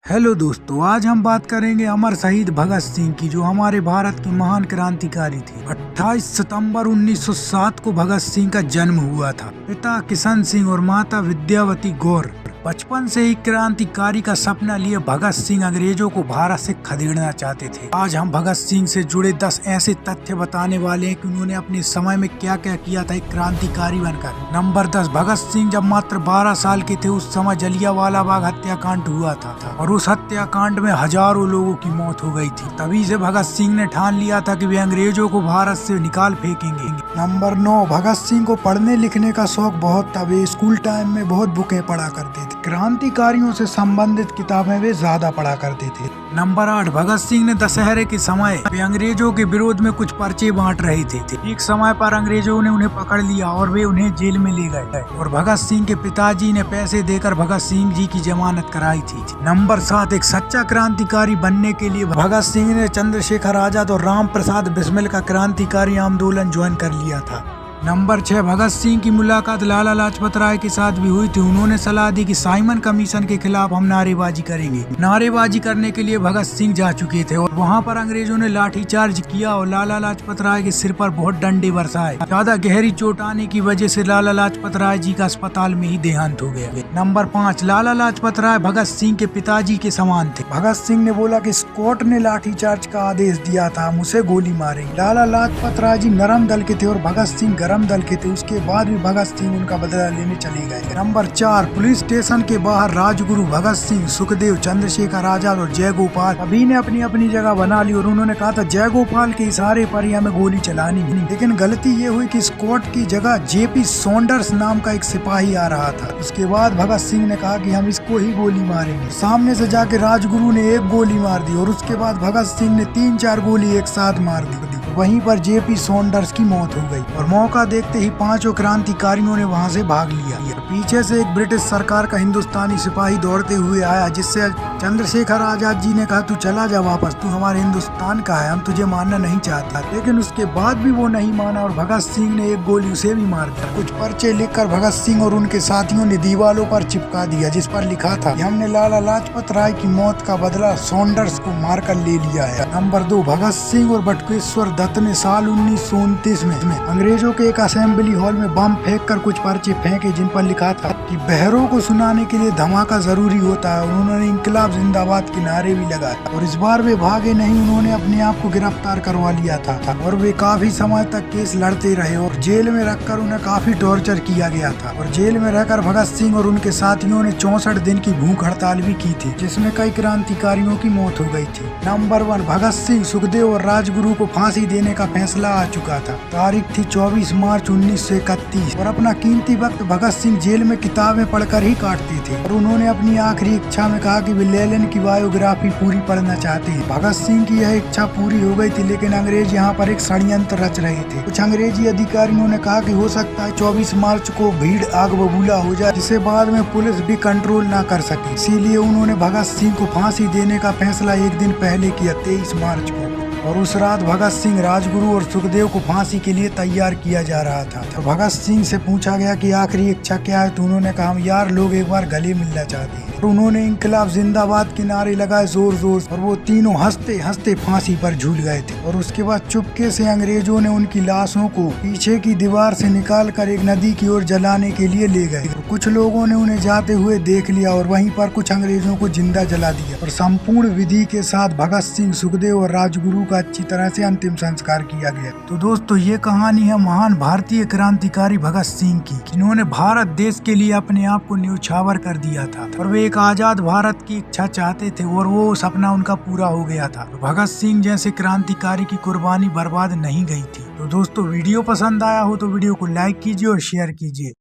Hello दोस्तों, आज हम बात करेंगे अमर शहीद भगत सिंह की, जो हमारे भारत के महान क्रांतिकारी थे। 28 सितंबर 1907 को भगत सिंह का जन्म हुआ था। पिता किशन सिंह और माता विद्यावती गौर। बचपन से ही क्रांतिकारी का सपना लिए भगत सिंह अंग्रेजों को भारत से खदेड़ना चाहते थे। आज हम भगत सिंह से जुड़े 10 ऐसे तथ्य बताने वाले हैं कि उन्होंने अपने समय में क्या क्या किया था एक क्रांतिकारी बनकर। नंबर 10, भगत सिंह जब मात्र 12 साल के थे उस समय जलियांवाला बाग हत्याकांड हुआ था और उस हत्याकांड में हजारों लोगों की मौत हो गई थी। तभी से भगत सिंह ने ठान लिया था कि वे अंग्रेजों को भारत से निकाल फेंकेंगे। नंबर 9, भगत सिंह को पढ़ने लिखने का शौक बहुत था। वे स्कूल टाइम में बहुत बुकें पढ़ा करते थे। क्रांतिकारियों से संबंधित किताबें वे ज्यादा पढ़ा करते थे। नंबर 8, भगत सिंह ने दशहरे के समय वे अंग्रेजों के विरोध में कुछ पर्चे बांट रहे थे। एक समय पर अंग्रेजों ने उन्हें पकड़ लिया और वे उन्हें जेल में ले गए और भगत सिंह के पिताजी ने पैसे देकर भगत सिंह जी की जमानत कराई थी। नंबर 7, एक सच्चा क्रांतिकारी बनने के लिए भगत सिंह ने चंद्रशेखर आजाद और राम प्रसाद बिस्मिल का क्रांतिकारी आंदोलन ज्वाइन कर लिया था। नंबर 6, भगत सिंह की मुलाकात लाला लाजपत राय के साथ भी हुई थी। उन्होंने सलाह दी कि साइमन कमीशन के खिलाफ हम नारेबाजी करेंगे। नारेबाजी करने के लिए भगत सिंह जा चुके थे और वहां पर अंग्रेजों ने लाठीचार्ज किया और लाला लाजपत राय के सिर पर बहुत डंडे बरसाए। ज्यादा गहरी चोट आने की वजह से लाला लाजपत राय जी का अस्पताल में ही देहांत हो गया। नंबर 5, लाला लाजपत राय भगत सिंह के पिताजी के समान थे। भगत सिंह ने बोला कि स्कॉट ने लाठीचार्ज का आदेश दिया था, हम उसे गोली मारेंगे। लाला लाजपत राय जी नरम दल के थे और भगत सिंह गरम दल के थे। उसके बाद भी भगत सिंह उनका बदला लेने चले गए। नंबर 4, पुलिस स्टेशन के बाहर राजगुरु भगत सिंह, सुखदेव, चंद्रशेखर आजाद और जयगोपाल सभी ने अपनी अपनी जगह बना ली और उन्होंने कहा था जयगोपाल के इशारे पर ही हमें गोली चलानी नहीं। लेकिन गलती ये हुई कि स्कॉट की जगह जेपी सॉन्डर्स नाम का एक सिपाही आ रहा था। उसके बाद भगत सिंह ने कहा कि हम इसको ही गोली मारेंगे। सामने से जाके राजगुरु ने एक गोली मार दी और उसके बाद भगत सिंह ने 3-4 गोली एक साथ मार दी। वहीं पर जेपी सॉन्डर्स की मौत हो गई और मौका देखते ही पांचों क्रांतिकारियों ने वहां से भाग लिया। पीछे से एक ब्रिटिश सरकार का हिंदुस्तानी सिपाही दौड़ते हुए आया, जिससे चंद्रशेखर आजाद जी ने कहा तू चला जा वापस, तू हमारे हिंदुस्तान का है, हम तुझे मानना नहीं चाहते। लेकिन उसके बाद भी वो नहीं माना और भगत सिंह ने एक गोली उसे भी मार दिया। कुछ पर्चे लिखकर भगत सिंह और उनके साथियों ने दीवारों पर चिपका दिया, जिस पर लिखा था हमने लाला लाजपत राय की मौत का बदला सॉन्डर्स को मारकर ले लिया है। नंबर 2, भगत सिंह और बटुकेश्वर दत्त ने साल 1929 में अंग्रेजों के एक असेंबली हॉल में बम फेंककर कुछ पर्चे फेंके, जिन पर लिखा था कि बहरों को सुनाने के लिए धमाका जरूरी होता है। उन्होंने इंकलाब जिंदाबाद के नारे भी लगाए और इस बार वे भागे नहीं, उन्होंने अपने आप को गिरफ्तार करवा लिया था और वे काफी समय तक केस लड़ते रहे और जेल में रखकर उन्हें काफी टॉर्चर किया गया था। और जेल में रहकर भगत सिंह और उनके साथियों ने 64 दिन की भूख हड़ताल भी की थी, जिसमें कई क्रांतिकारियों की मौत हो गई थी। नंबर 1, भगत सिंह, सुखदेव और राजगुरु को फांसी देने का फैसला आ चुका था। तारीख थी 24 मार्च 1931 और अपना कीमती वक्त भगत सिंह जेल में किताबें पढ़कर ही काटते थे और उन्होंने अपनी आखिरी इच्छा में कहा कि वे लेनिन की बायोग्राफी पूरी पढ़ना चाहते हैं। भगत सिंह की यह इच्छा पूरी हो गई थी, लेकिन अंग्रेज यहाँ पर एक षड्यंत्र रच रहे थे। कुछ अंग्रेजी अधिकारियों ने कहा कि हो सकता है 24 मार्च को भीड़ आग बबूला हो जाए, जिसे बाद में पुलिस भी कंट्रोल ना कर सके। इसीलिए उन्होंने भगत सिंह को फांसी देने का फैसला एक दिन पहले किया, 23 मार्च को। और उस रात भगत सिंह, राजगुरु और सुखदेव को फांसी के लिए तैयार किया जा रहा था। तो भगत सिंह से पूछा गया कि आखिरी इच्छा क्या है, तो उन्होंने कहा हम यार लोग एक बार गले मिलना चाहते हैं। और उन्होंने इंकलाब जिंदाबाद के नारे लगाए जोर जोर से और वो तीनों हंसते हंसते फांसी पर झूल गए थे। और उसके बाद चुपके से अंग्रेजों ने उनकी लाशों को पीछे की दीवार से निकालकर एक नदी की ओर जलाने के लिए ले गए। कुछ लोगों ने उन्हें जाते हुए देख लिया और वहीं पर कुछ अंग्रेजों को जिंदा जला दिया और संपूर्ण विधि के साथ भगत सिंह, सुखदेव और राजगुरु का अच्छी तरह से अंतिम संस्कार किया गया। तो दोस्तों, ये कहानी है महान भारतीय क्रांतिकारी भगत सिंह की। इन्होंने भारत देश के लिए अपने आप को न्यौछावर कर दिया था और वे एक आजाद भारत की इच्छा चाहते थे और वो सपना उनका पूरा हो गया था। तो भगत सिंह जैसे क्रांतिकारी की कुर्बानी बर्बाद नहीं गई थी। तो दोस्तों, वीडियो पसंद आया हो तो वीडियो को लाइक कीजिए और शेयर कीजिए।